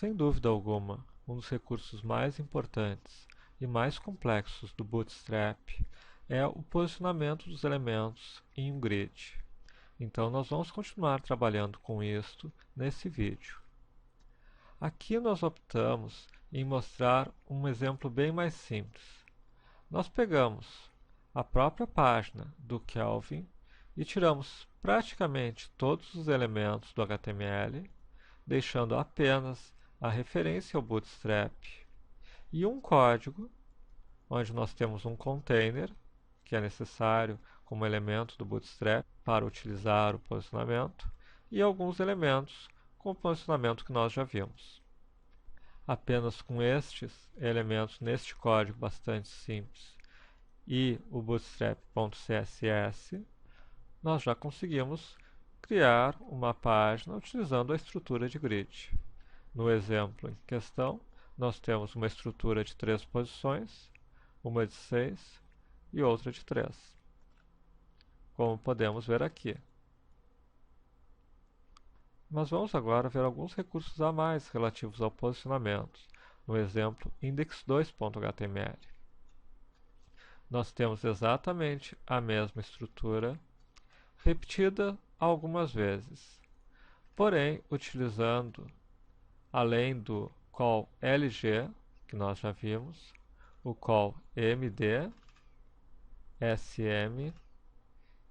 Sem dúvida alguma, um dos recursos mais importantes e mais complexos do Bootstrap é o posicionamento dos elementos em um grid. Então nós vamos continuar trabalhando com isto nesse vídeo. Aqui nós optamos em mostrar um exemplo bem mais simples. Nós pegamos a própria página do Kelvin e tiramos praticamente todos os elementos do HTML, deixando apenas a referência ao Bootstrap e um código, onde nós temos um container, que é necessário como elemento do Bootstrap para utilizar o posicionamento, e alguns elementos com o posicionamento que nós já vimos. Apenas com estes elementos neste código bastante simples e o bootstrap.css, nós já conseguimos criar uma página utilizando a estrutura de grid. No exemplo em questão, nós temos uma estrutura de 3 posições, uma de 6 e outra de 3, como podemos ver aqui. Mas vamos agora ver alguns recursos a mais relativos ao posicionamento, no exemplo index2.html. Nós temos exatamente a mesma estrutura, repetida algumas vezes, porém utilizando, além do call lg, que nós já vimos, o call md, sm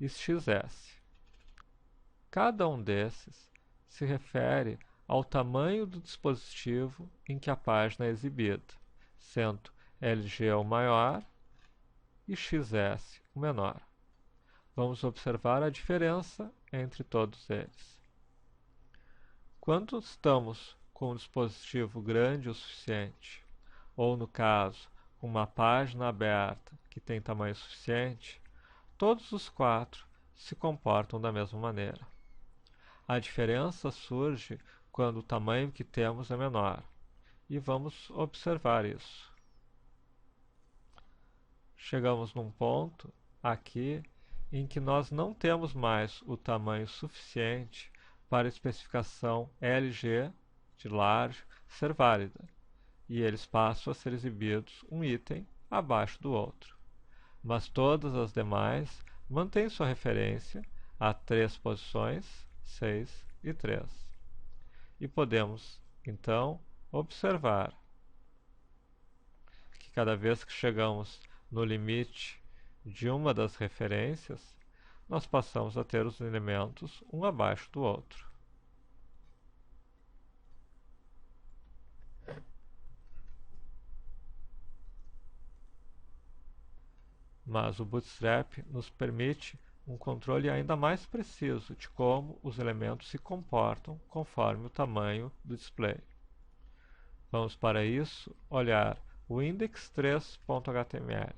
e xs. Cada um desses se refere ao tamanho do dispositivo em que a página é exibida, sendo LG o maior e XS o menor. Vamos observar a diferença entre todos eles. Quando estamos com um dispositivo grande o suficiente, ou no caso, uma página aberta que tem tamanho suficiente, todos os 4 se comportam da mesma maneira. A diferença surge quando o tamanho que temos é menor, e vamos observar isso. Chegamos num ponto aqui em que nós não temos mais o tamanho suficiente para a especificação LG de large ser válida, e eles passam a ser exibidos um item abaixo do outro. Mas todas as demais mantêm sua referência a 3 posições, 6 e 3. E podemos, então, observar que cada vez que chegamos no limite de uma das referências, nós passamos a ter os elementos um abaixo do outro. Mas o Bootstrap nos permite um controle ainda mais preciso de como os elementos se comportam conforme o tamanho do display. Vamos para isso olhar o index3.html.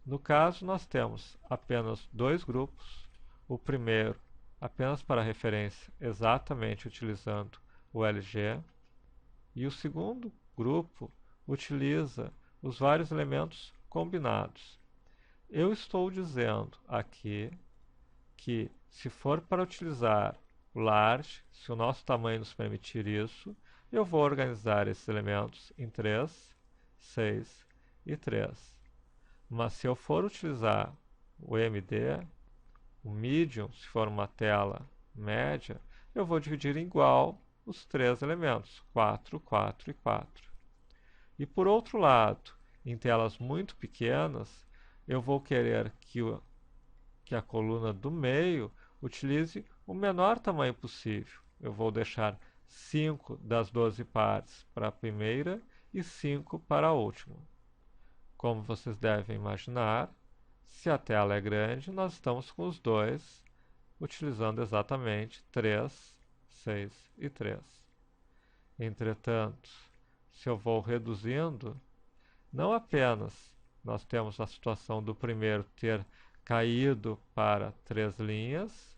No caso, nós temos apenas 2 grupos. O primeiro apenas para referência, exatamente utilizando o LG, e o segundo grupo utiliza os vários elementos combinados. Eu estou dizendo aqui que, se for para utilizar o large, se o nosso tamanho nos permitir isso, eu vou organizar esses elementos em 3, 6 e 3. Mas se eu for utilizar o MD, o medium, se for uma tela média, eu vou dividir em igual os 3 elementos, 4, 4 e 4. E por outro lado, em telas muito pequenas, eu vou querer que a coluna do meio utilize o menor tamanho possível. Eu vou deixar 5 das 12 partes para a primeira e 5 para a última. Como vocês devem imaginar, se a tela é grande, nós estamos com os dois utilizando exatamente 3, 6 e 3. Entretanto, se eu vou reduzindo, não apenas nós temos a situação do primeiro ter caído para 3 linhas,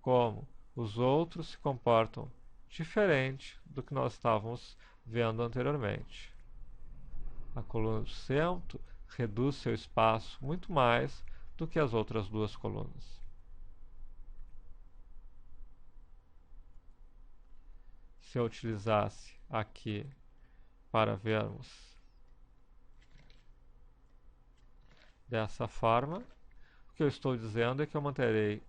como os outros se comportam diferente do que nós estávamos vendo anteriormente. A coluna do centro reduz seu espaço muito mais do que as outras 2 colunas. se eu utilizasse aqui para vermos dessa forma, o que eu estou dizendo é que eu manterei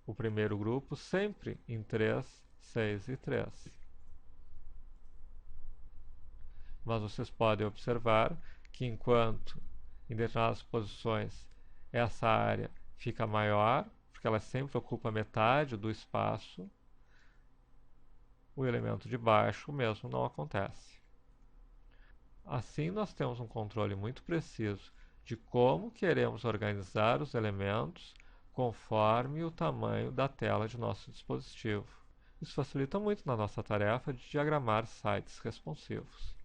o primeiro grupo sempre em 3, 6 e 3. Mas vocês podem observar que enquanto em determinadas posições essa área fica maior, porque ela sempre ocupa metade do espaço, o elemento de baixo mesmo não acontece. Assim, nós temos um controle muito preciso de como queremos organizar os elementos conforme o tamanho da tela de nosso dispositivo. Isso facilita muito na nossa tarefa de diagramar sites responsivos.